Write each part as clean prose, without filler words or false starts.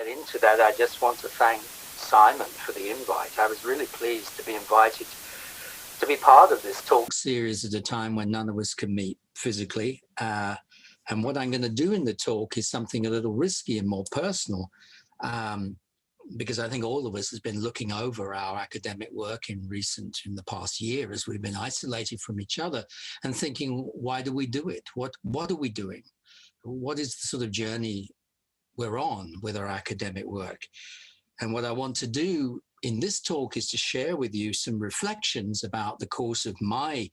get into that, I just want to thank Simon for the invite. I was really pleased to be invited to be part of this talk series at a time when none of us can meet physically. And what I'm going to do in the talk is something a little risky and more personal, because I think all of us has been looking over our academic work in the past year as we've been isolated from each other and thinking, why do we do it? What are we doing? What is the sort of journey we're on with our academic work? And what I want to do in this talk is to share with you some reflections about the course of my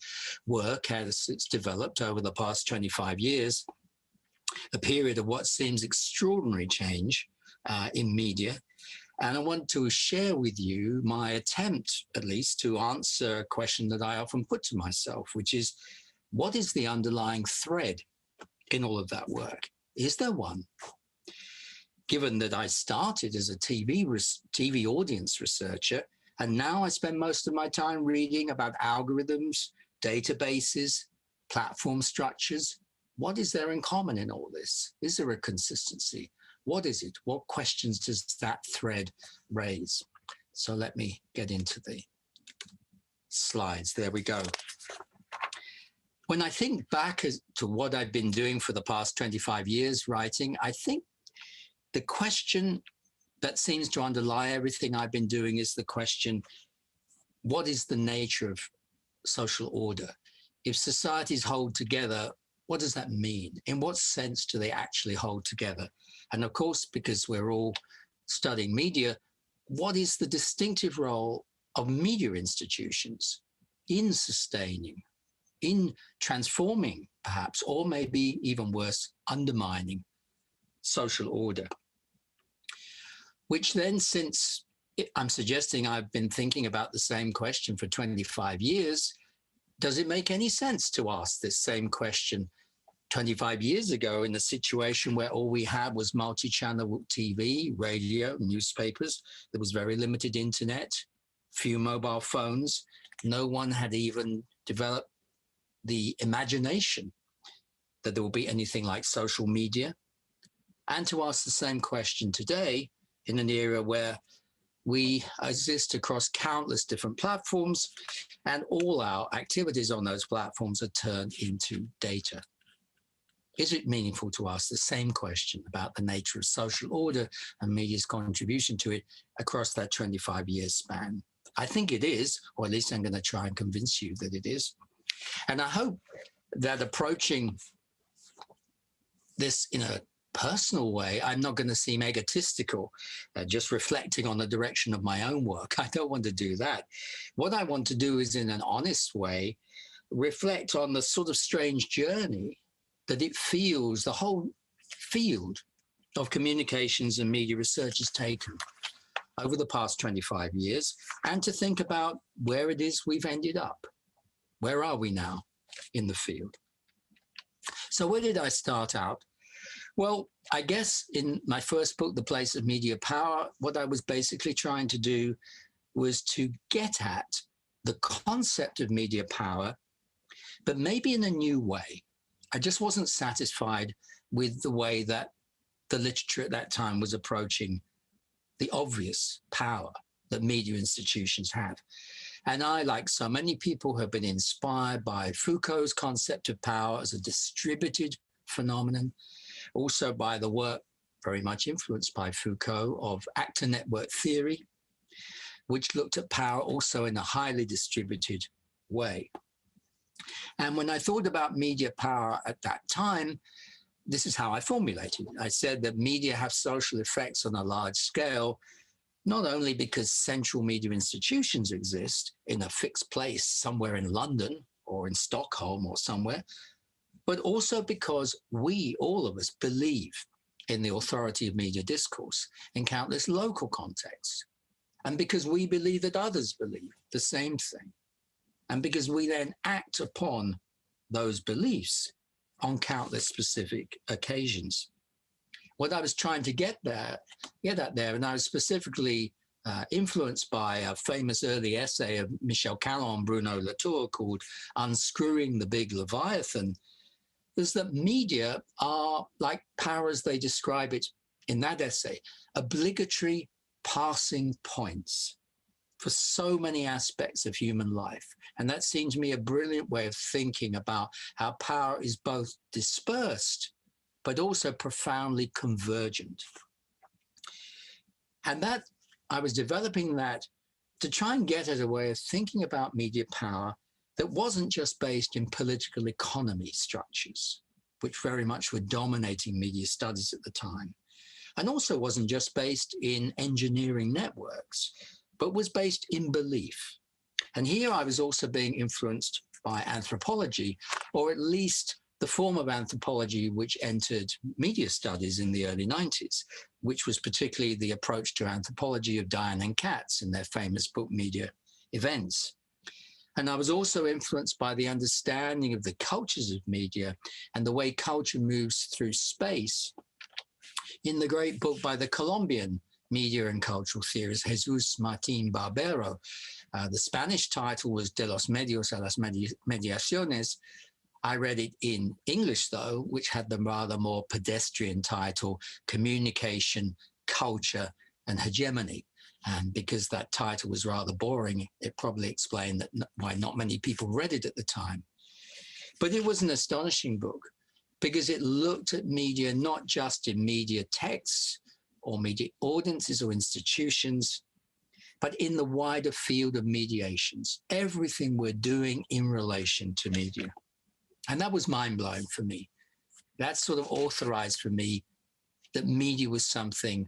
work as it's developed over the past 25 years, a period of what seems extraordinary change in media. And I want to share with you my attempt, at least, to answer a question that I often put to myself, which is, what is the underlying thread in all of that work? Is there one? Given that I started as a TV audience researcher, and now I spend most of my time reading about algorithms, databases, platform structures, what is there in common in all this? Is there a consistency? What is it? What questions does that thread raise? So let me get into the slides. There we go. When I think back to what I've been doing for the past 25 years writing, I think the question that seems to underlie everything I've been doing is the question, what is the nature of social order? If societies hold together, what does that mean? In what sense do they actually hold together? And of course, because we're all studying media, what is the distinctive role of media institutions in sustaining, in transforming perhaps, or maybe even worse, undermining social order? Which then, since I'm suggesting I've been thinking about the same question for 25 years, does it make any sense to ask this same question 25 years ago in a situation where all we had was multi-channel TV, radio, newspapers? There was very limited internet, few mobile phones. No one had even developed the imagination that there will be anything like social media. And to ask the same question today, in an era where we exist across countless different platforms and all our activities on those platforms are turned into data. Is it meaningful to ask the same question about the nature of social order and media's contribution to it across that 25-year span? I think it is, or at least I'm going to try and convince you that it is. And I hope that approaching this in a personal way, I'm not going to seem egotistical, just reflecting on the direction of my own work. I don't want to do that. What I want to do is, in an honest way, reflect on the sort of strange journey that it feels the whole field of communications and media research has taken over the past 25 years, and to think about where it is we've ended up. Where are we now in the field? So where did I start out? Well, I guess in my first book, The Place of Media Power, what I was basically trying to do was to get at the concept of media power, but maybe in a new way. I just wasn't satisfied with the way that the literature at that time was approaching the obvious power that media institutions have. And I, like so many people, have been inspired by Foucault's concept of power as a distributed phenomenon, also by the work, very much influenced by Foucault, of actor network theory, which looked at power also in a highly distributed way. And when I thought about media power at that time, this is how I formulated it. I said that media have social effects on a large scale, not only because central media institutions exist in a fixed place somewhere in London or in Stockholm or somewhere, but also because we, all of us, believe in the authority of media discourse in countless local contexts, and because we believe that others believe the same thing, and because we then act upon those beliefs on countless specific occasions. What I was trying to get at there, and I was specifically influenced by a famous early essay of Michel Calon and Bruno Latour called Unscrewing the Big Leviathan, is that media are like power as they describe it in that essay, obligatory passing points for so many aspects of human life. And that seemed to me a brilliant way of thinking about how power is both dispersed, but also profoundly convergent. And that I was developing that to try and get at a way of thinking about media power that wasn't just based in political economy structures, which very much were dominating media studies at the time, and also wasn't just based in engineering networks, but was based in belief. And here I was also being influenced by anthropology, or at least the form of anthropology which entered media studies in the early 90s, which was particularly the approach to anthropology of Diane and Katz in their famous book, Media Events. And I was also influenced by the understanding of the cultures of media and the way culture moves through space in the great book by the Colombian media and cultural theorist Jesus Martín Barbero. The Spanish title was De los Medios a las Mediaciones. I read it in English, though, which had the rather more pedestrian title, Communication, Culture, and Hegemony. And because that title was rather boring, it probably explained that why not many people read it at the time. But it was an astonishing book because it looked at media not just in media texts or media audiences or institutions, but in the wider field of mediations, everything we're doing in relation to media. And that was mind-blowing for me. That sort of authorized for me that media was something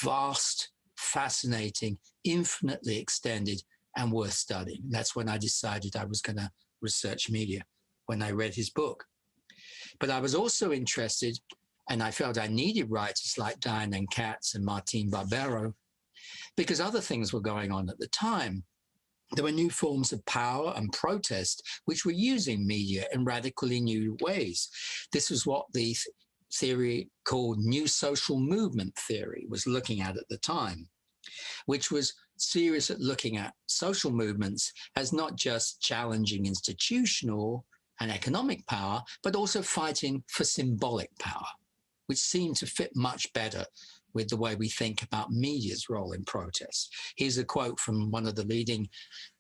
vast, fascinating, infinitely extended, and worth studying. That's when I decided I was going to research media, when I read his book. But I was also interested, and I felt I needed writers like Diane and Katz and Martín Barbero, because other things were going on at the time. There were new forms of power and protest which were using media in radically new ways. This was what the theory called New Social Movement theory was looking at the time, which was serious at looking at social movements as not just challenging institutional and economic power, but also fighting for symbolic power, which seemed to fit much better with the way we think about media's role in protest. Here's a quote from one of the leading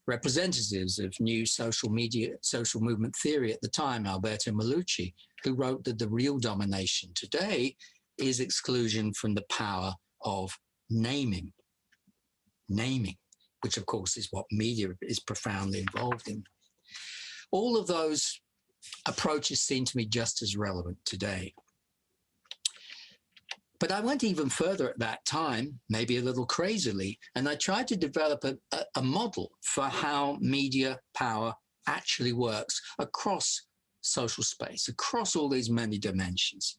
representatives of new social movement theory at the time, Alberto Melucci, who wrote that the real domination today is exclusion from the power of naming, which of course is what media is profoundly involved in. All of those approaches seem to me just as relevant today. But I went even further at that time, maybe a little crazily, and I tried to develop a model for how media power actually works across social space, across all these many dimensions.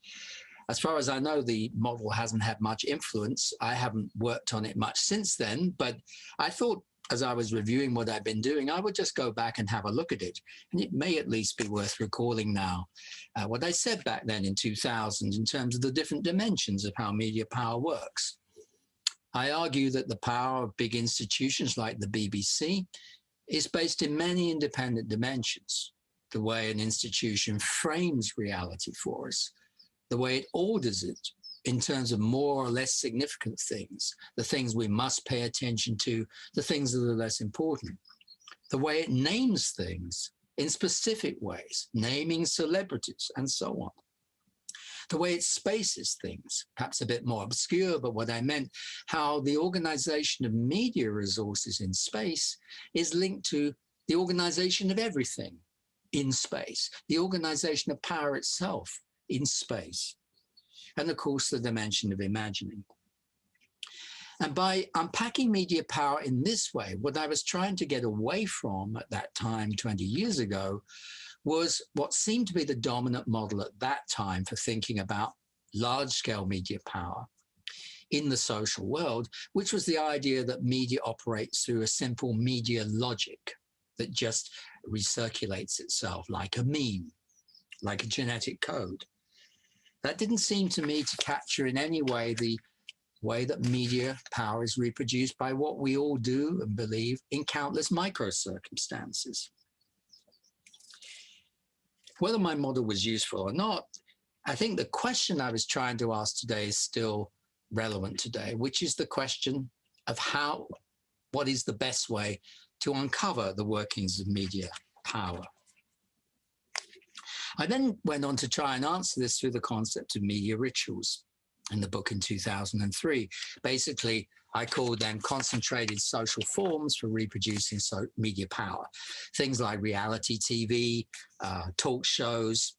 As far as I know, the model hasn't had much influence. I haven't worked on it much since then, but I thought as I was reviewing what I've been doing, I would just go back and have a look at it. And it may at least be worth recalling now what I said back then in 2000 in terms of the different dimensions of how media power works. I argue that the power of big institutions like the BBC is based in many independent dimensions. The way an institution frames reality for us, the way it orders it in terms of more or less significant things, the things we must pay attention to, the things that are less important, the way it names things in specific ways, naming celebrities and so on, the way it spaces things, perhaps a bit more obscure, but what I meant, how the organization of media resources in space is linked to the organization of everything in space, the organization of power itself in space, and of course the dimension of imagining. And by unpacking media power in this way, what I was trying to get away from at that time, 20 years ago, was what seemed to be the dominant model at that time for thinking about large-scale media power in the social world, which was the idea that media operates through a simple media logic that just recirculates itself like a meme, like a genetic code. That didn't seem to me to capture in any way the way that media power is reproduced by what we all do and believe in countless micro circumstances. Whether my model was useful or not, I think the question I was trying to ask today is still relevant today, which is the question of what is the best way to uncover the workings of media power. I then went on to try and answer this through the concept of media rituals in the book in 2003. Basically, I called them concentrated social forms for reproducing media power. Things like reality TV, talk shows.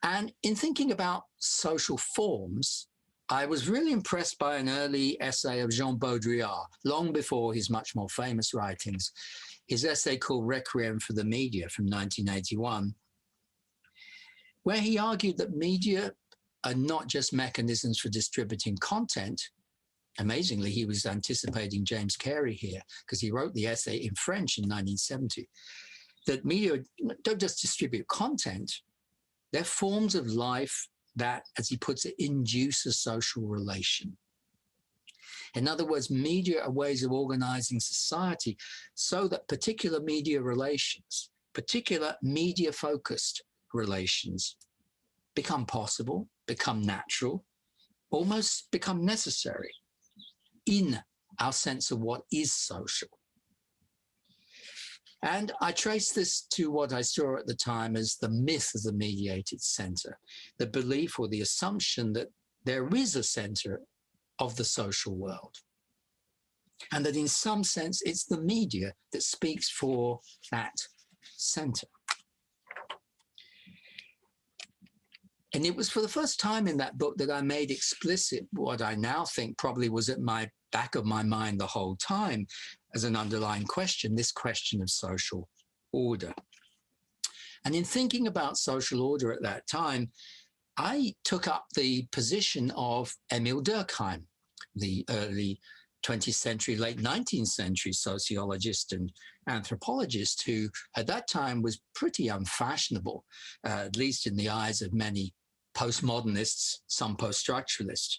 And in thinking about social forms, I was really impressed by an early essay of Jean Baudrillard, long before his much more famous writings. His essay called Requiem for the Media from 1981, where he argued that media are not just mechanisms for distributing content. Amazingly, he was anticipating James Carey here because he wrote the essay in French in 1970, that media don't just distribute content, they're forms of life that, as he puts it, induce a social relation. In other words, media are ways of organizing society so that particular media relations, particular media-focused relations, become possible, become natural, almost become necessary in our sense of what is social. And I trace this to what I saw at the time as the myth of the mediated center, the belief or the assumption that there is a center of the social world, and that in some sense it's the media that speaks for that center. And it was for the first time in that book that I made explicit what I now think probably was at my back of my mind the whole time as an underlying question, this question of social order. And in thinking about social order at that time, I took up the position of Emil Durkheim, the early 20th century, late 19th century sociologist and anthropologist who at that time was pretty unfashionable, at least in the eyes of many postmodernists, some post-structuralists.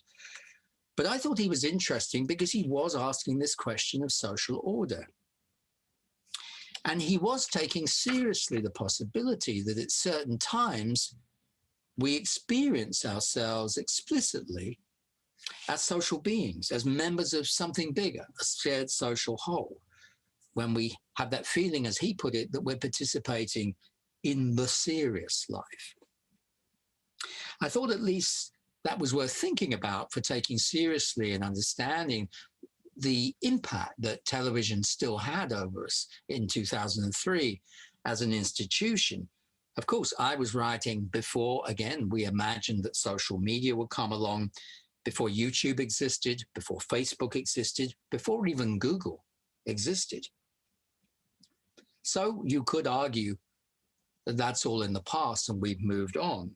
But I thought he was interesting because he was asking this question of social order. And he was taking seriously the possibility that at certain times we experience ourselves explicitly as social beings, as members of something bigger, a shared social whole, when we have that feeling, as he put it, that we're participating in the serious life. I thought at least that was worth thinking about for taking seriously and understanding the impact that television still had over us in 2003 as an institution. Of course, I was writing before, again, we imagined that social media would come along, before YouTube existed, before Facebook existed, before even Google existed. So you could argue that that's all in the past and we've moved on.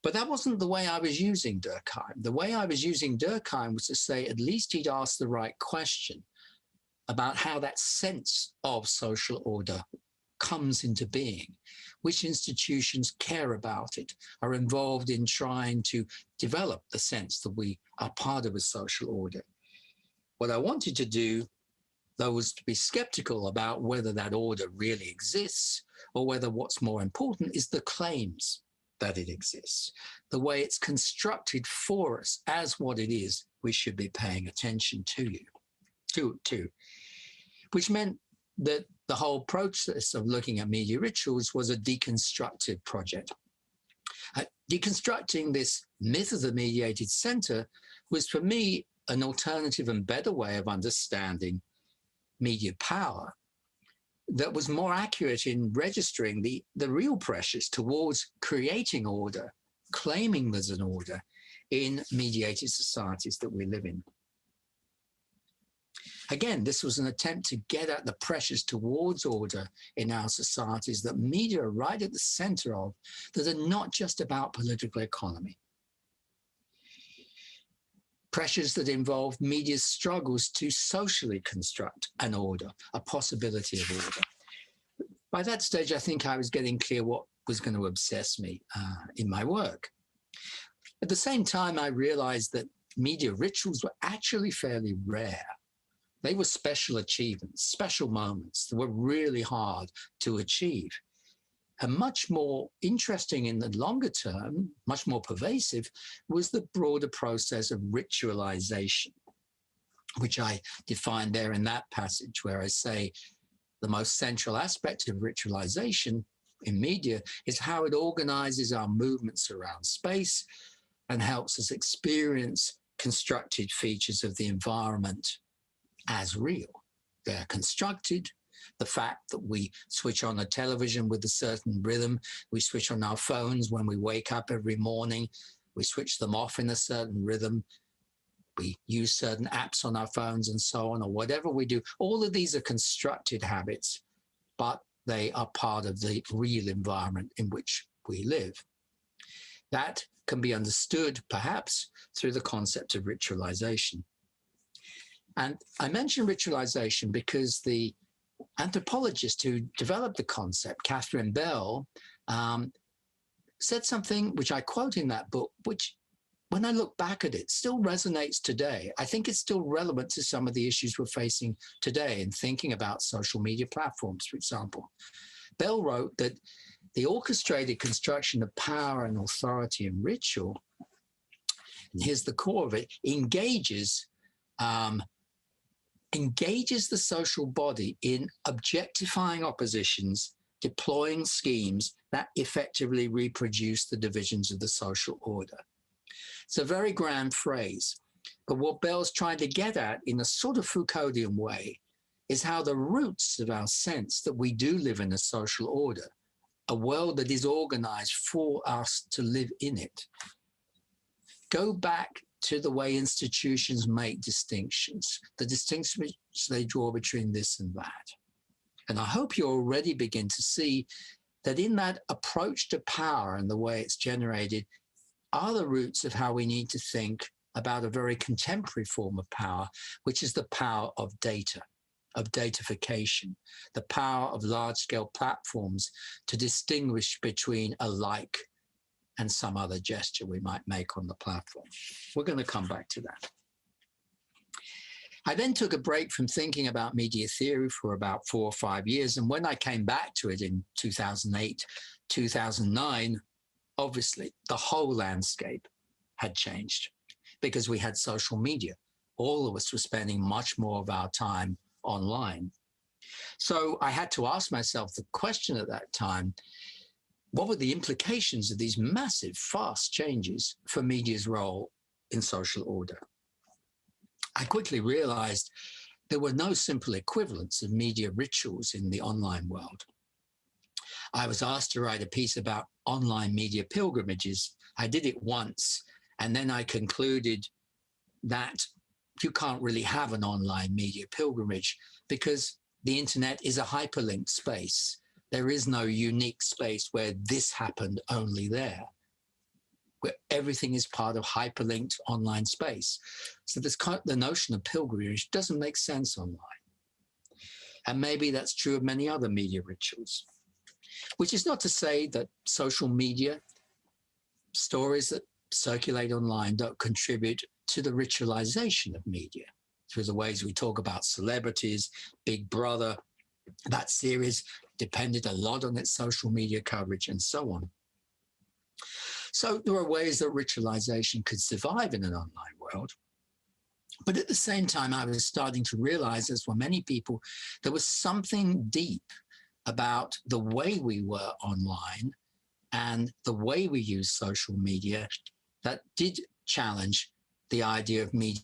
But that wasn't the way I was using Durkheim. The way I was using Durkheim was to say at least he'd asked the right question about how that sense of social order comes into being, which institutions care about it, are involved in trying to develop the sense that we are part of a social order. What I wanted to do, though, was to be skeptical about whether that order really exists or whether what's more important is the claims that it exists, the way it's constructed for us as what it is we should be paying attention to, which meant that the whole process of looking at media rituals was a deconstructive project. Deconstructing this myth of the mediated center was, for me, an alternative and better way of understanding media power that was more accurate in registering the real pressures towards creating order, claiming there's an order in mediated societies that we live in. Again, this was an attempt to get at the pressures towards order in our societies that media are right at the center of, that are not just about political economy. Pressures that involve media's struggles to socially construct an order, a possibility of order. By that stage, I think I was getting clear what was going to obsess me in my work. At the same time, I realized that media rituals were actually fairly rare. They were special achievements, special moments that were really hard to achieve. And much more interesting in the longer term, much more pervasive, was the broader process of ritualization, which I define there in that passage where I say the most central aspect of ritualization in media is how it organizes our movements around space and helps us experience constructed features of the environment as real. They're constructed. The fact that we switch on a television with a certain rhythm, we switch on our phones when we wake up every morning, we switch them off in a certain rhythm, we use certain apps on our phones and so on, or whatever we do. All of these are constructed habits, but they are part of the real environment in which we live. That can be understood, perhaps, through the concept of ritualization. And I mention ritualization because the anthropologist who developed the concept, Catherine Bell, said something which I quote in that book, which when I look back at it, still resonates today. I think it's still relevant to some of the issues we're facing today in thinking about social media platforms, for example. Bell wrote that the orchestrated construction of power and authority and ritual, and here's the core of it, engages the social body in objectifying oppositions, deploying schemes that effectively reproduce the divisions of the social order. It's a very grand phrase, but what Bell's trying to get at in a sort of Foucauldian way is how the roots of our sense that we do live in a social order, a world that is organized for us to live in it, go back to the way institutions make distinctions, the distinctions they draw between this and that. And I hope you already begin to see that in that approach to power and the way it's generated are the roots of how we need to think about a very contemporary form of power, which is the power of data, of datafication, the power of large-scale platforms to distinguish between a like and some other gesture we might make on the platform. We're going to come back to that. I then took a break from thinking about media theory for about 4 or 5 years. And when I came back to it in 2008, 2009, obviously the whole landscape had changed because we had social media. All of us were spending much more of our time online. So I had to ask myself the question at that time, what were the implications of these massive, fast changes for media's role in social order? I quickly realized there were no simple equivalents of media rituals in the online world. I was asked to write a piece about online media pilgrimages. I did it once, and then I concluded that you can't really have an online media pilgrimage because the internet is a hyperlinked space. There is no unique space where this happened only there, where everything is part of hyperlinked online space. So this the notion of pilgrimage doesn't make sense online. And maybe that's true of many other media rituals, which is not to say that social media, stories that circulate online don't contribute to the ritualization of media through the ways we talk about celebrities, Big Brother. That series depended a lot on its social media coverage and so on. So there are ways that ritualization could survive in an online world. But at the same time, I was starting to realize, as for many people, there was something deep about the way we were online and the way we use social media that did challenge the idea of media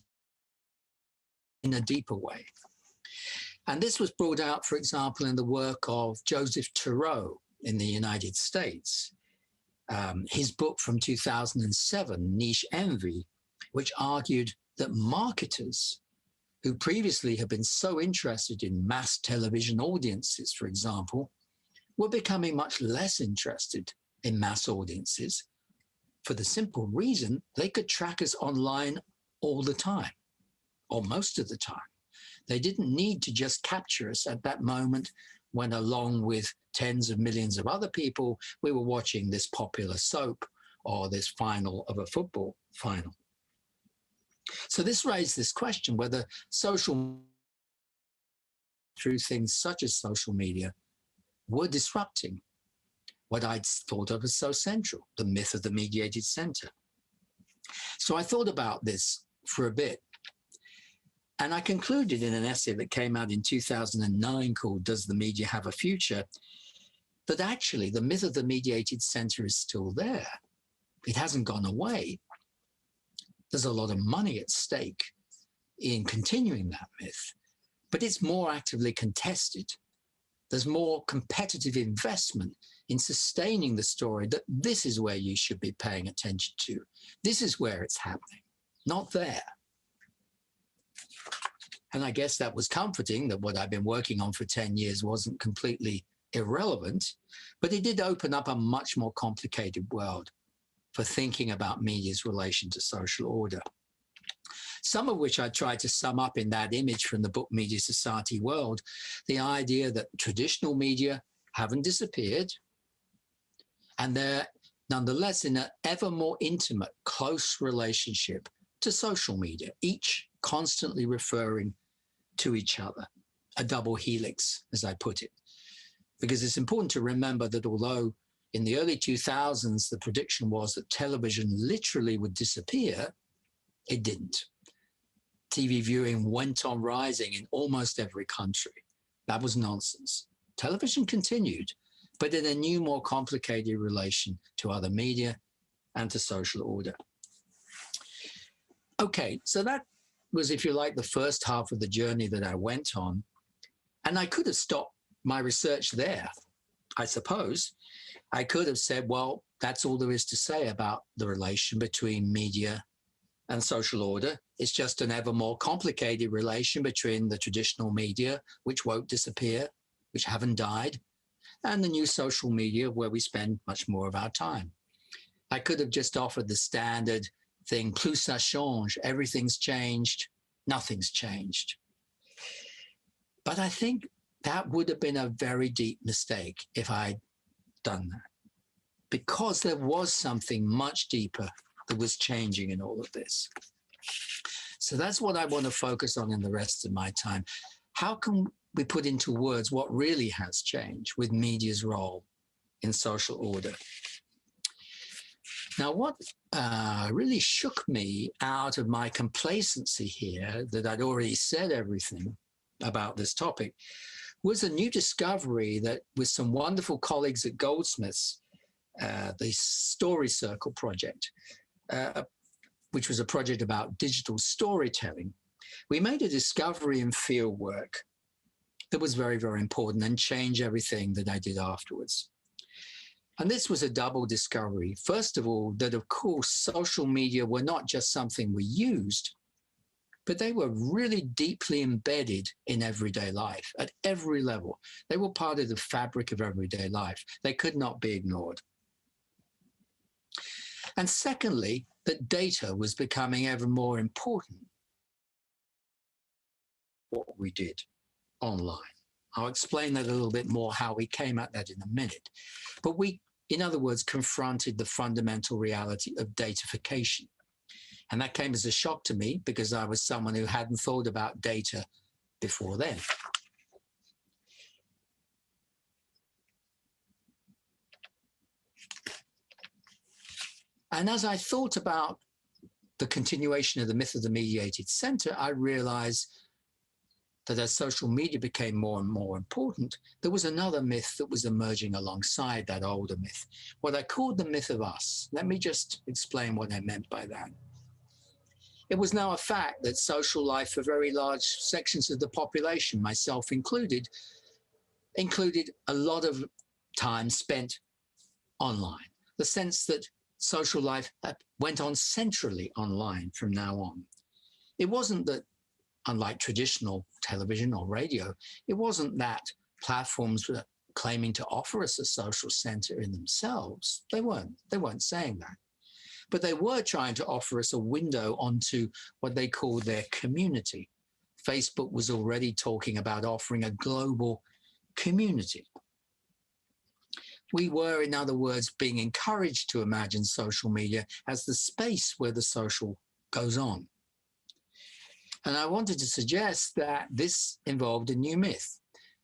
in a deeper way. And this was brought out, for example, in the work of Joseph Turow in the United States. His book from 2007, Niche Envy, which argued that marketers who previously had been so interested in mass television audiences, for example, were becoming much less interested in mass audiences for the simple reason they could track us online all the time, or most of the time. They didn't need to just capture us at that moment when, along with tens of millions of other people, we were watching this popular soap or this final of a football final. So this raised this question whether through things such as social media were disrupting what I'd thought of as so central, the myth of the mediated center. So I thought about this for a bit, and I concluded in an essay that came out in 2009 called "Does the Media Have a Future?" that actually the myth of the mediated center is still there. It hasn't gone away. There's a lot of money at stake in continuing that myth, but it's more actively contested. There's more competitive investment in sustaining the story that this is where you should be paying attention to. This is where it's happening, not there. And I guess that was comforting that what I've been working on for 10 years wasn't completely irrelevant, but it did open up a much more complicated world for thinking about media's relation to social order. Some of which I tried to sum up in that image from the book Media Society World, the idea that traditional media haven't disappeared, and they're nonetheless in an ever more intimate, close relationship to social media, each constantly referring to each other, a double helix, as I put it. Because it's important to remember that although in the early 2000s, the prediction was that television literally would disappear, it didn't. TV viewing went on rising in almost every country. That was nonsense. Television continued, but in a new, more complicated relation to other media and to social order. Okay, so that was, if you like, the first half of the journey that I went on. And I could have stopped my research there, I suppose. I could have said, well, that's all there is to say about the relation between media and social order. It's just an ever more complicated relation between the traditional media, which won't disappear, which haven't died, and the new social media where we spend much more of our time. I could have just offered the standard thing, plus ça change, everything's changed, nothing's changed. But I think that would have been a very deep mistake if I'd done that, because there was something much deeper that was changing in all of this. So that's what I want to focus on in the rest of my time. How can we put into words what really has changed with media's role in social order? Now, what really shook me out of my complacency here, that I'd already said everything about this topic, was a new discovery that with some wonderful colleagues at Goldsmiths, the Story Circle project, which was a project about digital storytelling, we made a discovery in field work that was very, very important and changed everything that I did afterwards. And this was a double discovery. First of all, that of course, social media were not just something we used, but they were really deeply embedded in everyday life at every level. They were part of the fabric of everyday life. They could not be ignored. And secondly, that data was becoming ever more important. What we did online. I'll explain that a little bit more, how we came at that in a minute. But we, in other words, confronted the fundamental reality of datafication. And that came as a shock to me because I was someone who hadn't thought about data before then. And as I thought about the continuation of the myth of the mediated center, I realized that as social media became more and more important, there was another myth that was emerging alongside that older myth, what I called the myth of us. Let me just explain what I meant by that. It was now a fact that social life for very large sections of the population, myself included a lot of time spent online. The sense that social life went on centrally online from now on. It wasn't that, unlike traditional television or radio, it wasn't that platforms were claiming to offer us a social center in themselves. They weren't saying that. But they were trying to offer us a window onto what they called their community. Facebook was already talking about offering a global community. We were, in other words, being encouraged to imagine social media as the space where the social goes on. And I wanted to suggest that this involved a new myth,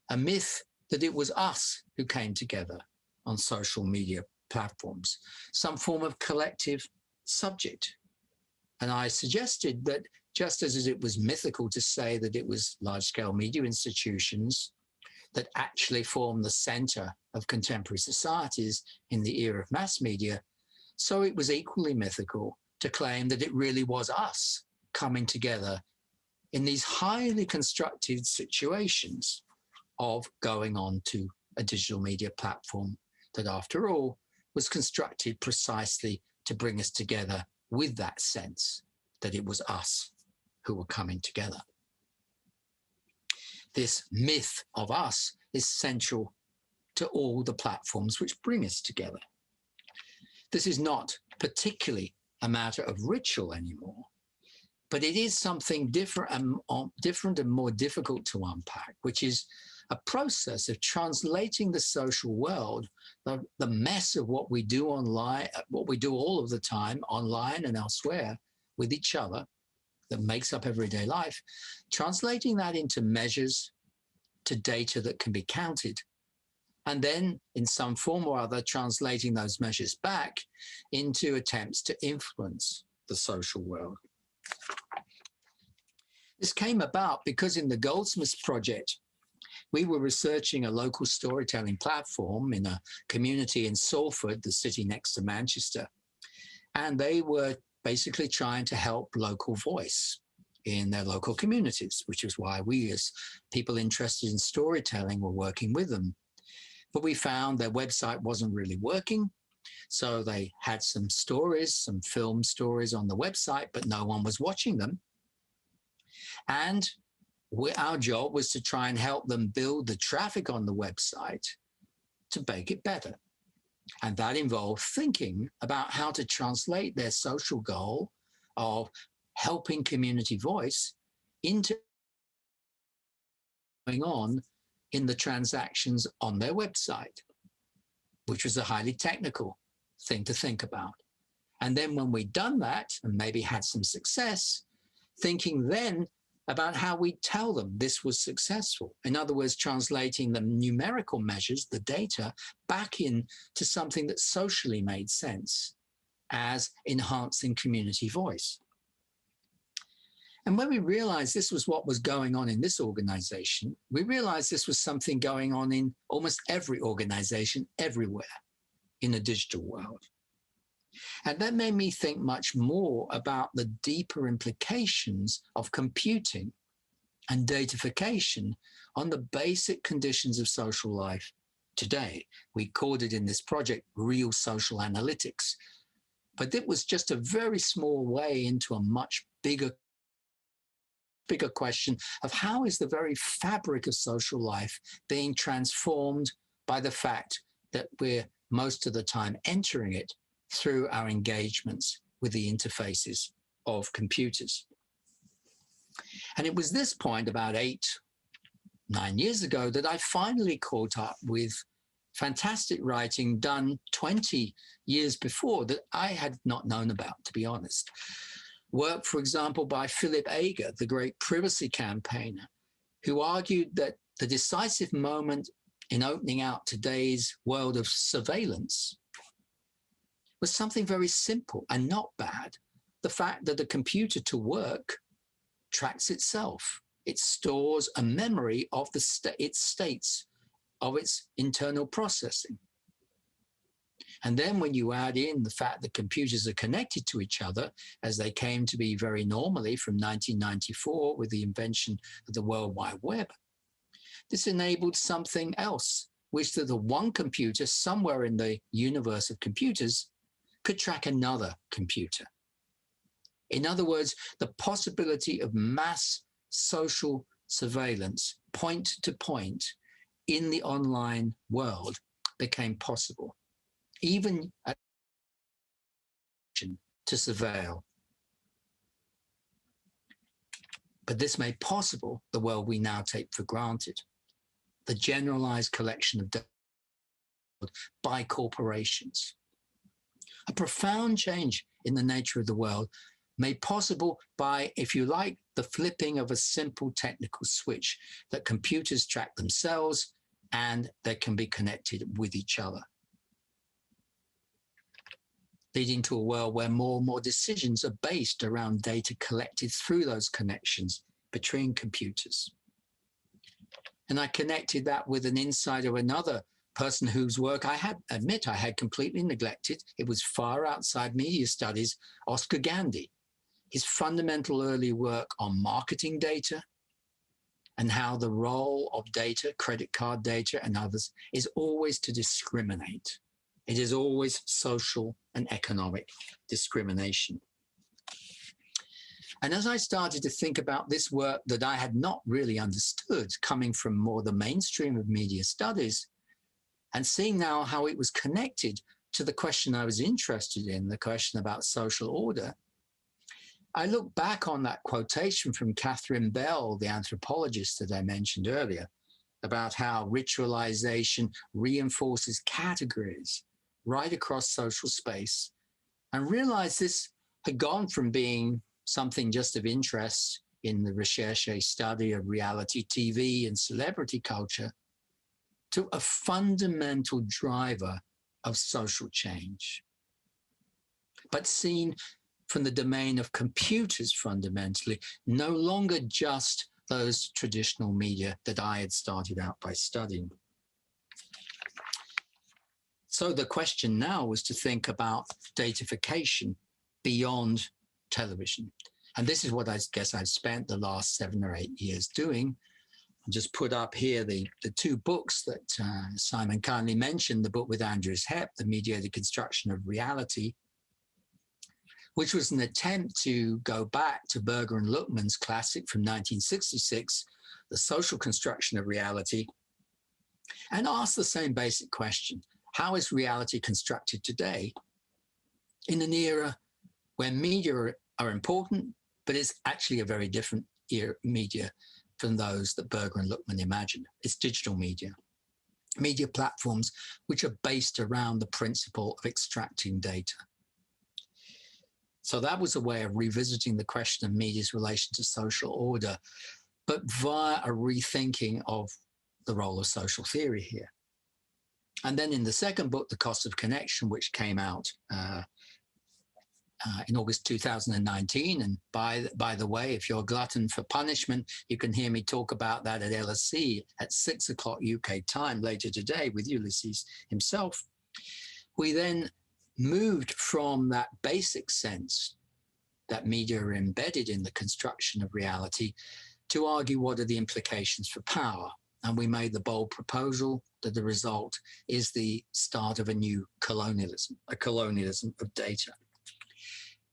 a myth that it was us who came together on social media platforms, some form of collective subject. And I suggested that just as it was mythical to say that it was large-scale media institutions that actually form the center of contemporary societies in the era of mass media, so it was equally mythical to claim that it really was us coming together in these highly constructed situations of going on to a digital media platform that, after all, was constructed precisely to bring us together with that sense that it was us who were coming together. This myth of us is central to all the platforms which bring us together. This is not particularly a matter of ritual anymore, but it is something different and more difficult to unpack, which is a process of translating the social world, the mess of what we do online, what we do all of the time online and elsewhere with each other that makes up everyday life, translating that into measures, to data that can be counted, and then in some form or other translating those measures back into attempts to influence the social world. This came about because in the Goldsmiths Project, we were researching a local storytelling platform in a community in Salford, the city next to Manchester, and they were basically trying to help local voice in their local communities, which is why we, as people interested in storytelling, were working with them. But we found their website wasn't really working, so they had some stories, some film stories on the website, but no one was watching them. And our job was to try and help them build the traffic on the website to make it better. And that involved thinking about how to translate their social goal of helping community voice into going on in the transactions on their website, which was a highly technical thing to think about. And then when we'd done that and maybe had some success, thinking then about how we tell them this was successful. In other words, translating the numerical measures, the data, back into something that socially made sense as enhancing community voice. And when we realized this was what was going on in this organization, we realized this was something going on in almost every organization everywhere in the digital world. And that made me think much more about the deeper implications of computing and datafication on the basic conditions of social life today. We called it in this project real social analytics, but it was just a very small way into a much bigger question of how is the very fabric of social life being transformed by the fact that we're most of the time entering it through our engagements with the interfaces of computers. And it was this point about 8-9 years ago that I finally caught up with fantastic writing done 20 years before that I had not known about, to be honest. Work, for example, by Philip Ager, the great privacy campaigner, who argued that the decisive moment in opening out today's world of surveillance was something very simple and not bad. The fact that a computer to work tracks itself. It stores a memory of its states of its internal processing. And then when you add in the fact that computers are connected to each other, as they came to be very normally from 1994 with the invention of the World Wide Web, this enabled something else, which the one computer somewhere in the universe of computers could track another computer. In other words, the possibility of mass social surveillance point to point in the online world became possible, even to surveil. But this made possible the world we now take for granted, the generalized collection of data by corporations. A profound change in the nature of the world made possible by, if you like, the flipping of a simple technical switch that computers track themselves and they can be connected with each other. leading to a world where more and more decisions are based around data collected through those connections between computers. And I connected that with an insight of another person whose work I had completely neglected. It was far outside media studies, Oscar Gandy. His fundamental early work on marketing data and how the role of data, credit card data and others, is always to discriminate. It is always social and economic discrimination. And as I started to think about this work that I had not really understood, coming from more the mainstream of media studies, and seeing now how it was connected to the question I was interested in, the question about social order, I look back on that quotation from Catherine Bell, the anthropologist that I mentioned earlier, about how ritualization reinforces categories right across social space, and realized this had gone from being something just of interest in the recherche study of reality TV and celebrity culture to a fundamental driver of social change, but seen from the domain of computers fundamentally, no longer just those traditional media that I had started out by studying. So the question now was to think about datafication beyond television. And this is what I guess I've spent the last 7 or 8 years doing. I'll just put up here the two books that Simon kindly mentioned, the book with Andrews Hepp, The Mediated Construction of Reality, which was an attempt to go back to Berger and Luckman's classic from 1966, The Social Construction of Reality, and ask the same basic question. How is reality constructed today in an era where media are important, but it's actually a very different media from those that Berger and Luckman imagined? It's digital media platforms which are based around the principle of extracting data. So that was a way of revisiting the question of media's relation to social order, but via a rethinking of the role of social theory here. And then in the second book, The Cost of Connection, which came out in August 2019. And by the way, if you're a glutton for punishment, you can hear me talk about that at LSE at 6 o'clock UK time later today with Ulysses himself. We then moved from that basic sense that media are embedded in the construction of reality to argue what are the implications for power. And we made the bold proposal that the result is the start of a new colonialism, a colonialism of data.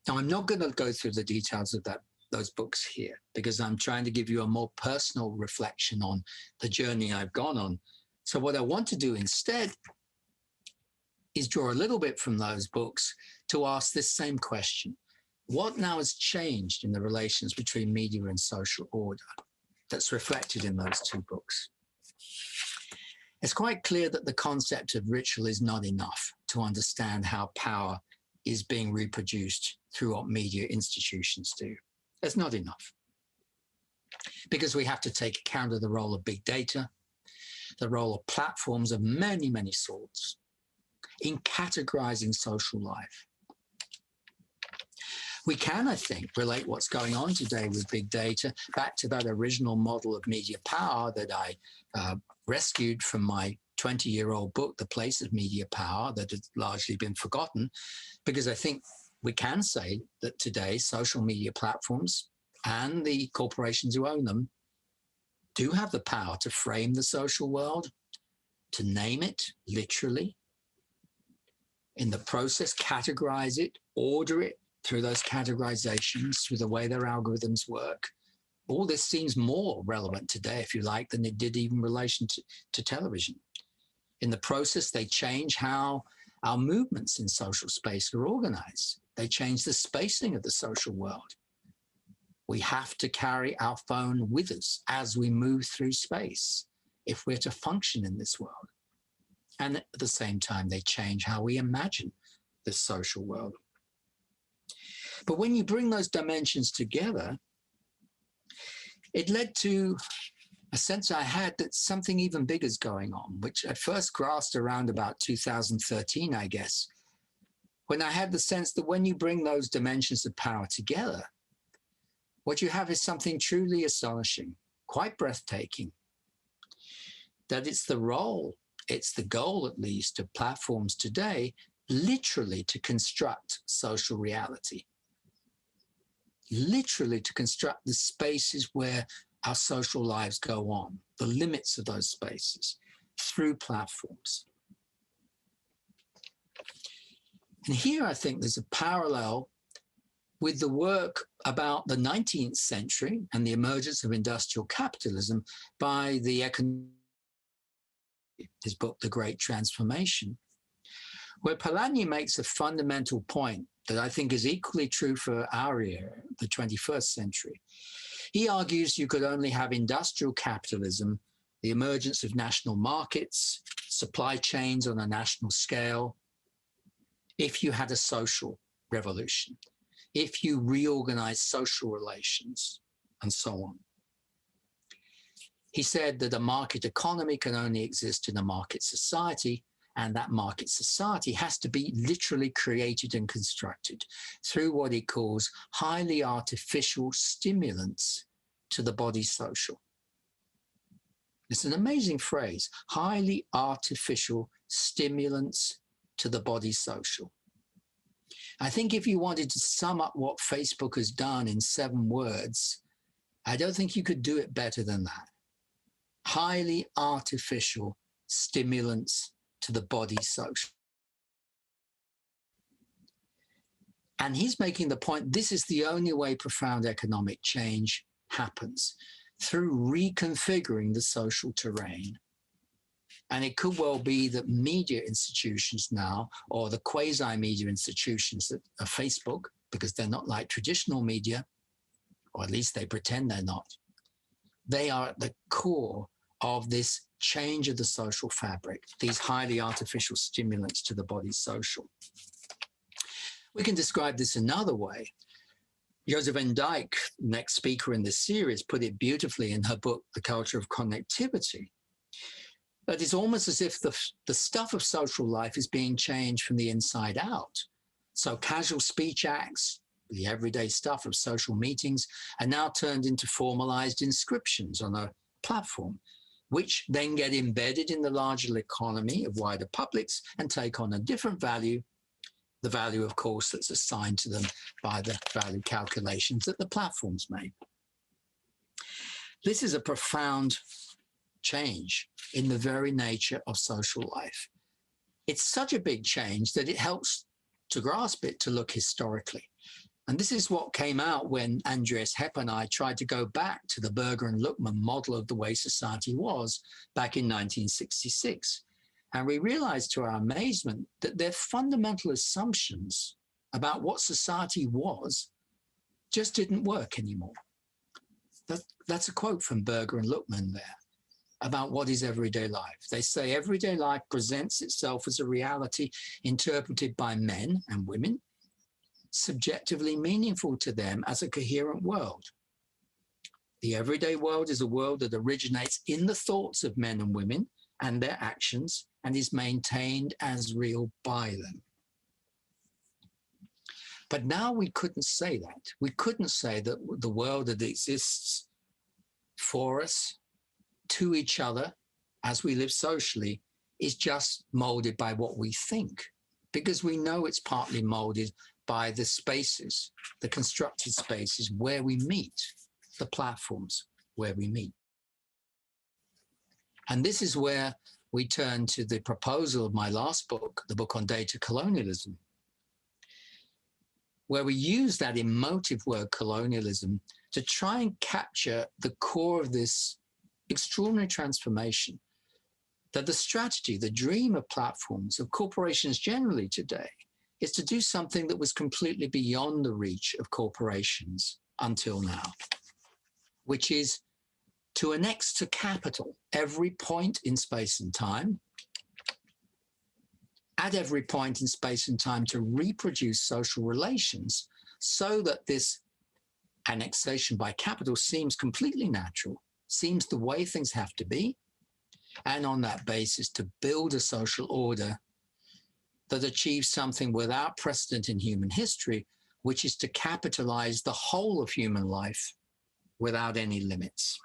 Now, I'm not going to go through the details of those books here, because I'm trying to give you a more personal reflection on the journey I've gone on. So what I want to do instead is draw a little bit from those books to ask this same question. What now has changed in the relations between media and social order that's reflected in those two books? It's quite clear that the concept of ritual is not enough to understand how power is being reproduced through what media institutions do. It's not enough, because we have to take account of the role of big data, the role of platforms of many, many sorts in categorizing social life. We can, I think, relate what's going on today with big data back to that original model of media power that I rescued from my 20-year-old book, The Place of Media Power, that had largely been forgotten, because I think we can say that today social media platforms and the corporations who own them do have the power to frame the social world, to name it literally, in the process categorize it, order it through those categorizations, through the way their algorithms work. All this seems more relevant today, if you like, than it did even in relation to television. In the process, they change how our movements in social space are organized. They change the spacing of the social world. We have to carry our phone with us as we move through space if we're to function in this world. And at the same time, they change how we imagine this social world. But when you bring those dimensions together, it led to a sense I had that something even bigger is going on, which I first grasped around about 2013, I guess, when I had the sense that when you bring those dimensions of power together, what you have is something truly astonishing, quite breathtaking. That it's the role, it's the goal at least of platforms today, literally to construct social reality. Literally to construct the spaces where our social lives go on, the limits of those spaces, through platforms. And here I think there's a parallel with the work about the 19th century and the emergence of industrial capitalism by the his book, The Great Transformation, where Polanyi makes a fundamental point that I think is equally true for our era, the 21st century. He argues you could only have industrial capitalism, the emergence of national markets, supply chains on a national scale, if you had a social revolution, if you reorganize social relations, and so on. He said that a market economy can only exist in a market society, and that market society has to be literally created and constructed through what he calls highly artificial stimulants to the body social. It's an amazing phrase, highly artificial stimulants to the body social. I think if you wanted to sum up what Facebook has done in 7 words, I don't think you could do it better than that. Highly artificial stimulants to the body social. And he's making the point, this is the only way profound economic change happens, through reconfiguring the social terrain. And it could well be that media institutions now, or the quasi-media institutions that are Facebook, because they're not like traditional media, or at least they pretend they're not, they are at the core of this change of the social fabric, these highly artificial stimulants to the body social. We can describe this another way. Joseph Van Dyke, next speaker in this series, put it beautifully in her book, The Culture of Connectivity. That it's almost as if the stuff of social life is being changed from the inside out. So casual speech acts, the everyday stuff of social meetings, are now turned into formalized inscriptions on a platform, which then get embedded in the larger economy of wider publics and take on a different value, the value, of course, that's assigned to them by the value calculations that the platforms make. This is a profound change in the very nature of social life. It's such a big change that it helps to grasp it to look historically. And this is what came out when Andreas Hepp and I tried to go back to the Berger and Luckman model of the way society was back in 1966. And we realized to our amazement that their fundamental assumptions about what society was just didn't work anymore. That's a quote from Berger and Luckman there about what is everyday life. They say everyday life presents itself as a reality interpreted by men and women, subjectively meaningful to them as a coherent world. The everyday world is a world that originates in the thoughts of men and women and their actions and is maintained as real by them. But now we couldn't say that. We couldn't say that the world that exists for us, to each other, as we live socially, is just molded by what we think, because we know it's partly molded by the spaces, the constructed spaces where we meet, the platforms where we meet. And this is where we turn to the proposal of my last book, the book on data colonialism, where we use that emotive word colonialism to try and capture the core of this extraordinary transformation, that the strategy, the dream of platforms, of corporations generally today, is to do something that was completely beyond the reach of corporations until now, which is to annex to capital every point in space and time, at every point in space and time to reproduce social relations so that this annexation by capital seems completely natural, seems the way things have to be, and on that basis to build a social order that achieves something without precedent in human history, which is to capitalize the whole of human life without any limits.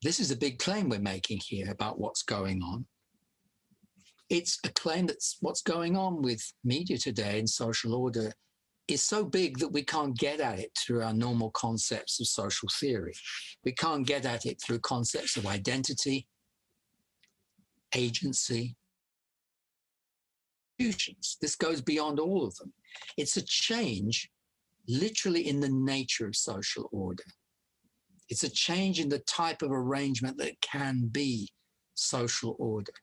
This is a big claim we're making here about what's going on. It's a claim that what's going on with media today and social order is so big that we can't get at it through our normal concepts of social theory. We can't get at it through concepts of identity, agency, institutions. This goes beyond all of them. It's a change literally in the nature of social order. It's a change in the type of arrangement that can be social order,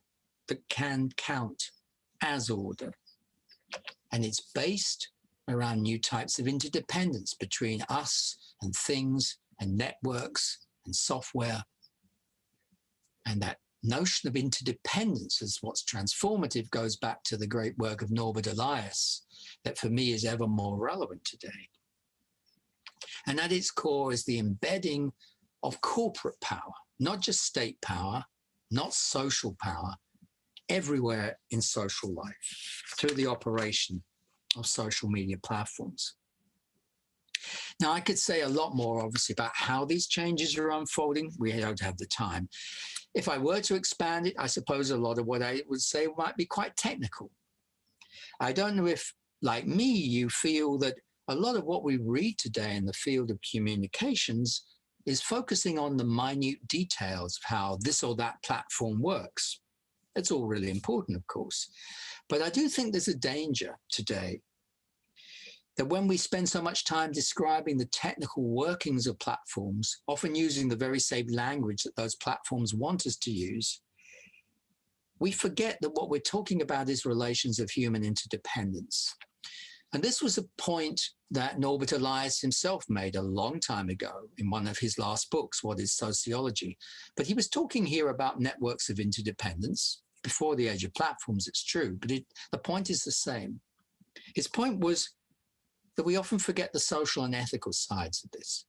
that can count as order. And it's based around new types of interdependence between us and things and networks and software. And that notion of interdependence as what's transformative goes back to the great work of Norbert Elias that for me is ever more relevant today. And at its core is the embedding of corporate power, not just state power, not social power, everywhere in social life through the operation of social media platforms. Now, I could say a lot more, obviously, about how these changes are unfolding. We don't have the time. If I were to expand it, I suppose a lot of what I would say might be quite technical. I don't know if, like me, you feel that a lot of what we read today in the field of communications is focusing on the minute details of how this or that platform works. It's all really important, of course. But I do think there's a danger today that when we spend so much time describing the technical workings of platforms, often using the very same language that those platforms want us to use, we forget that what we're talking about is relations of human interdependence. And this was a point that Norbert Elias himself made a long time ago in one of his last books, What is Sociology? But he was talking here about networks of interdependence before the age of platforms, it's true, but the point is the same. His point was that we often forget the social and ethical sides of this.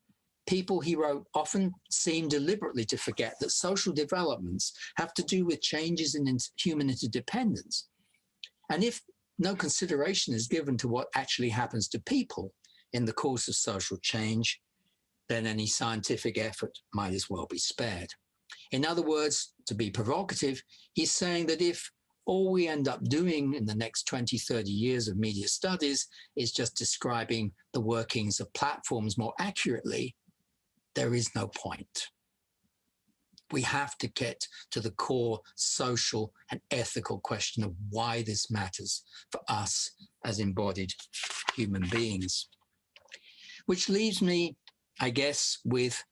People, he wrote, often seem deliberately to forget that social developments have to do with changes in human interdependence. And if no consideration is given to what actually happens to people in the course of social change, then any scientific effort might as well be spared. In other words, to be provocative, he's saying that if all we end up doing in the next 20, 30 years of media studies is just describing the workings of platforms more accurately, there is no point. We have to get to the core social and ethical question of why this matters for us as embodied human beings. Which leaves me, I guess, with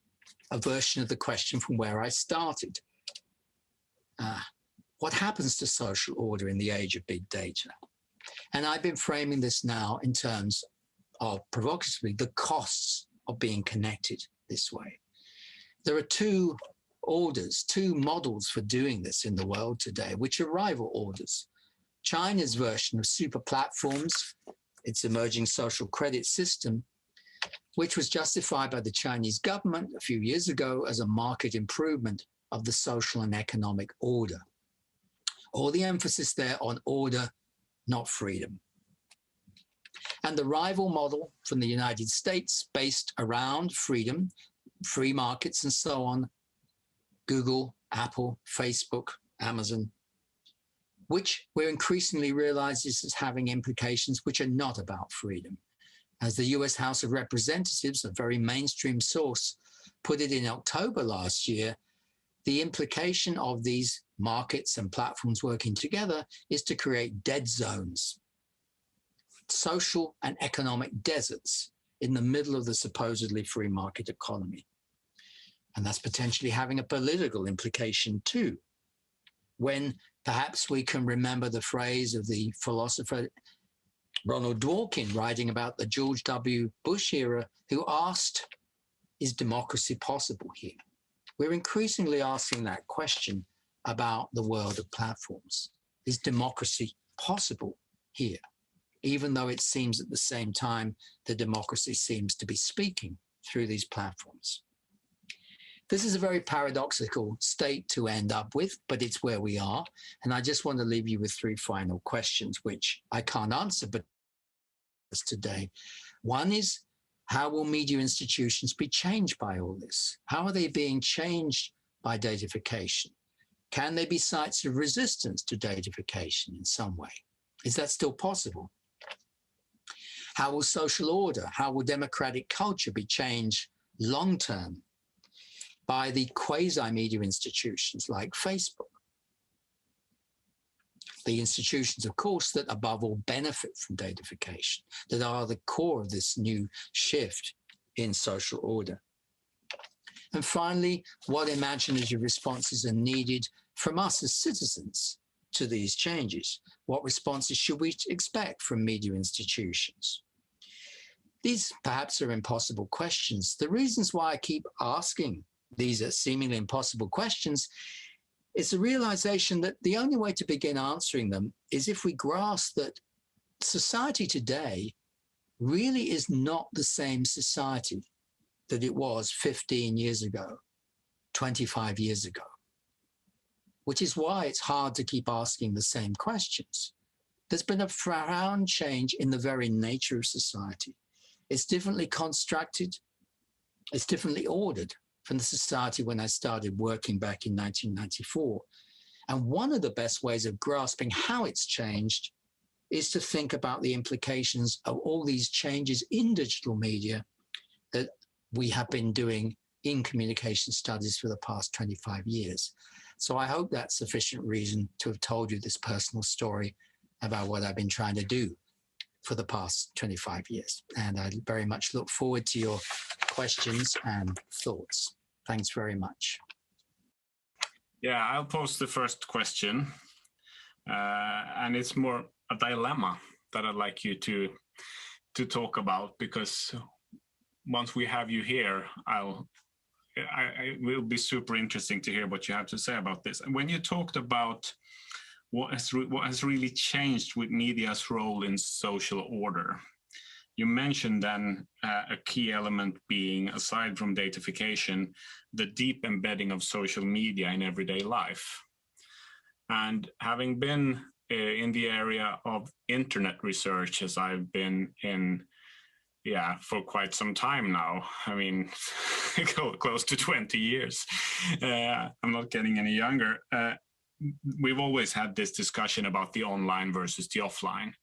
a version of the question from where I started. What happens to social order in the age of big data? And I've been framing this now in terms of, provocatively, the costs of being connected this way. There are two orders, two models for doing this in the world today, which are rival orders. China's version of super platforms, its emerging social credit system, which was justified by the Chinese government a few years ago as a market improvement of the social and economic order. All the emphasis there on order, not freedom. And the rival model from the United States based around freedom, free markets and so on, Google, Apple, Facebook, Amazon, which we're increasingly realizing is having implications which are not about freedom. As the US House of Representatives, a very mainstream source, put it in October last year, the implication of these markets and platforms working together is to create dead zones, social and economic deserts in the middle of the supposedly free market economy. And that's potentially having a political implication too. When perhaps we can remember the phrase of the philosopher Ronald Dworkin writing about the George W. Bush era, who asked, is democracy possible here? We're increasingly asking that question about the world of platforms. Is democracy possible here? Even though it seems at the same time the democracy seems to be speaking through these platforms. This is a very paradoxical state to end up with, but it's where we are. And I just want to leave you with 3 final questions, which I can't answer, but today. One is, how will media institutions be changed by all this? How are they being changed by datafication? Can they be sites of resistance to datafication in some way? Is that still possible? How will social order, how will democratic culture be changed long-term by the quasi-media institutions like Facebook? The institutions, of course, that above all benefit from datafication, that are the core of this new shift in social order. And finally, what imaginative responses are needed from us as citizens to these changes? What responses should we expect from media institutions? These perhaps are impossible questions. The reasons why I keep asking these are seemingly impossible questions is the realization that the only way to begin answering them is if we grasp that society today really is not the same society that it was 15 years ago, 25 years ago, which is why it's hard to keep asking the same questions. There's been a profound change in the very nature of society. It's differently constructed, it's differently ordered from the society when I started working back in 1994. And one of the best ways of grasping how it's changed is to think about the implications of all these changes in digital media that we have been doing in communication studies for the past 25 years. So I hope that's sufficient reason to have told you this personal story about what I've been trying to do for the past 25 years. And I very much look forward to your questions and thoughts. Thanks very much. Yeah, I'll pose the first question. And it's more a dilemma that I'd like you to talk about, because once we have you here, it will be super interesting to hear what you have to say about this. And when you talked about what has really changed with media's role in social order, you mentioned then a key element being, aside from datafication, the deep embedding of social media in everyday life. And having been in the area of internet research, as I've been in, for quite some time now, I mean, close to 20 years, I'm not getting any younger, we've always had this discussion about the online versus the offline.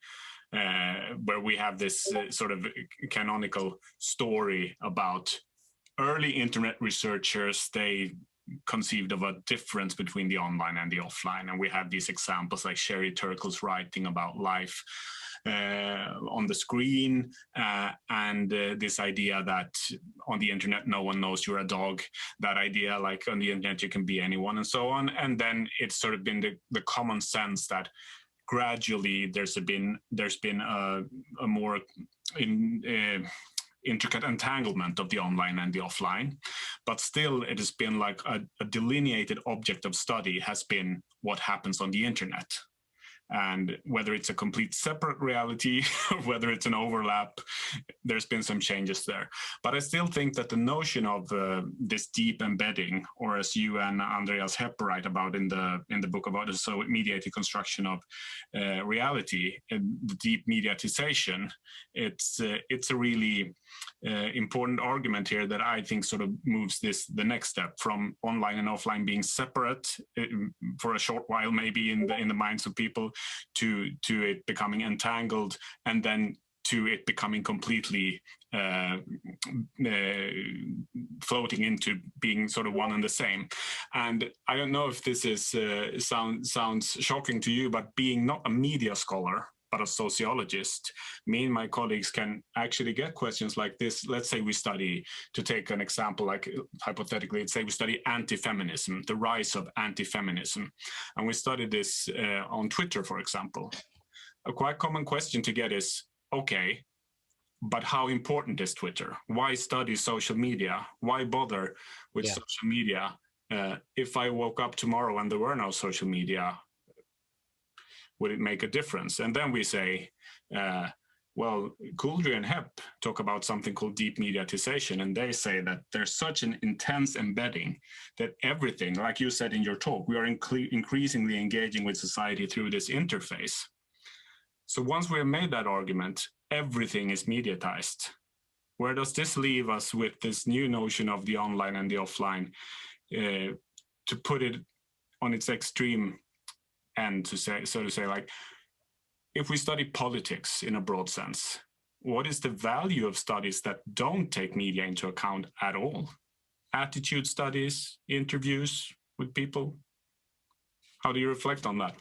Where we have this sort of canonical story about early internet researchers. They conceived of a difference between the online and the offline. And we have these examples like Sherry Turkle's writing about life on the screen, and this idea that on the internet no one knows you're a dog, that idea like on the internet you can be anyone, and so on. And then it's sort of been the common sense that gradually there's been a more intricate entanglement of the online and the offline, but still it has been like a delineated object of study has been what happens on the internet. And whether it's a complete separate reality or whether it's an overlap, there's been some changes there. But I still think that the notion of this deep embedding, or as you and Andreas Hepp write about in the book about the mediated construction of reality, the deep mediatization, it's a really important argument here that I think sort of moves the next step from online and offline being separate for a short while, maybe in the minds of people, to it becoming entangled, and then to it becoming completely floating into being sort of one and the same. And I don't know if this is sounds shocking to you, but being not a media scholar but a sociologist, me and my colleagues can actually get questions like this. Let's say we study, to take an example, like hypothetically, let's say we study anti-feminism, the rise of anti-feminism, and we study this on Twitter, for example. A quite common question to get is, okay, but how important is Twitter? Why study social media? Why bother with social media? If I woke up tomorrow and there were no social media, would it make a difference? And then we say, Well, Couldry and Hepp talk about something called deep mediatization, and they say that there's such an intense embedding that everything, like you said in your talk, we are increasingly engaging with society through this interface. So once we have made that argument, everything is mediatized. Where does this leave us with this new notion of the online and the offline, to put it on its extreme end, to say, so to say, like, if we study politics in a broad sense, what is the value of studies that don't take media into account at all? Attitude studies, interviews with people. How do you reflect on that?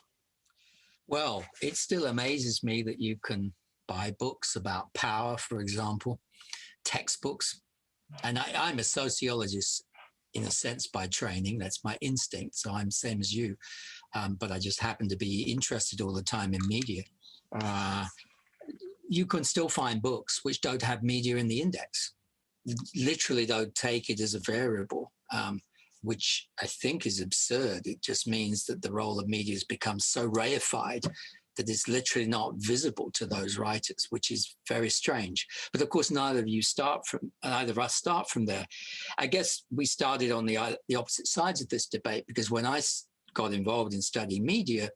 Well, it still amazes me that you can buy books about power, for example, textbooks. And I'm a sociologist in a sense by training. That's my instinct. So I'm same as you. But I just happen to be interested all the time in media. You can still find books which don't have media in the index. Literally don't take it as a variable, which I think is absurd. It just means that the role of media has become so reified that it's literally not visible to those writers, which is very strange. But of course, neither of us start from there. I guess we started on the opposite sides of this debate, because when I got involved in studying media,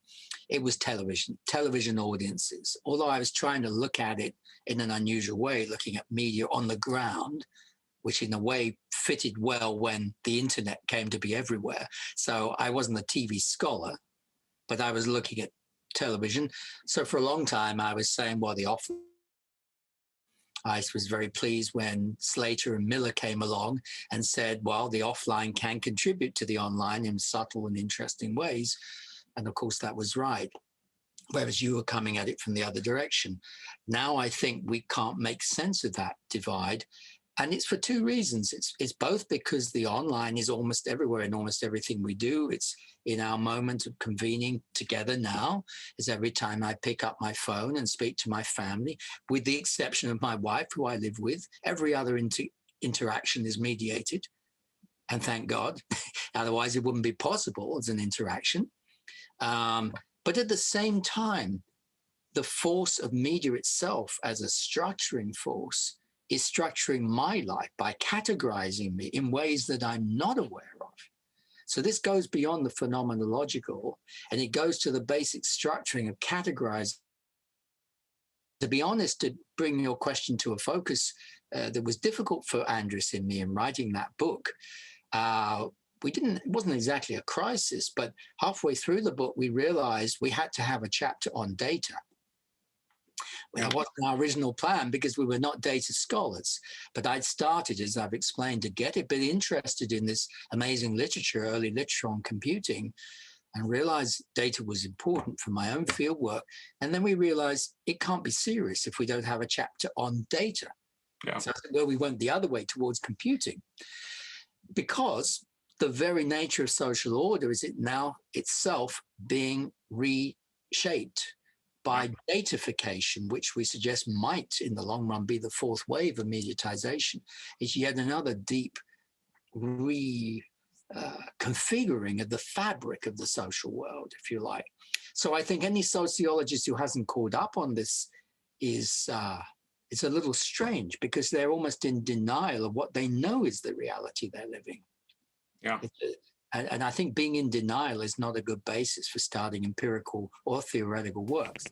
it was television audiences. Although I was trying to look at it in an unusual way, looking at media on the ground, which in a way fitted well when the internet came to be everywhere. So I wasn't a TV scholar, but I was looking at television. So for a long time, I was saying, well, I was very pleased when Slater and Miller came along and said, well, the offline can contribute to the online in subtle and interesting ways. And of course, that was right. Whereas you were coming at it from the other direction. Now I think we can't make sense of that divide. And it's for two reasons. It's both because the online is almost everywhere in almost everything we do. It's in our moment of convening together now, is every time I pick up my phone and speak to my family, with the exception of my wife, who I live with, every other interaction is mediated. And thank God, otherwise it wouldn't be possible as an interaction. But at the same time, the force of media itself as a structuring force is structuring my life by categorizing me in ways that I'm not aware of. So this goes beyond the phenomenological, and it goes to the basic structuring of categorizing. To be honest, to bring your question to a focus that was difficult for Andres and me in writing that book, it wasn't exactly a crisis, but halfway through the book, we realized we had to have a chapter on data. That wasn't our original plan because we were not data scholars. But I'd started, as I've explained, to get a bit interested in this amazing literature, early literature on computing, and realized data was important for my own field work. And then we realized it can't be serious if we don't have a chapter on data. Yeah. So well, we went the other way towards computing, because the very nature of social order is it now itself being reshaped by datafication, which we suggest might, in the long run, be the fourth wave of mediatization. It's yet another deep reconfiguring of the fabric of the social world, if you like. So I think any sociologist who hasn't caught up on this is it's a little strange, because they're almost in denial of what they know is the reality they're living. Yeah. And I think being in denial is not a good basis for starting empirical or theoretical works.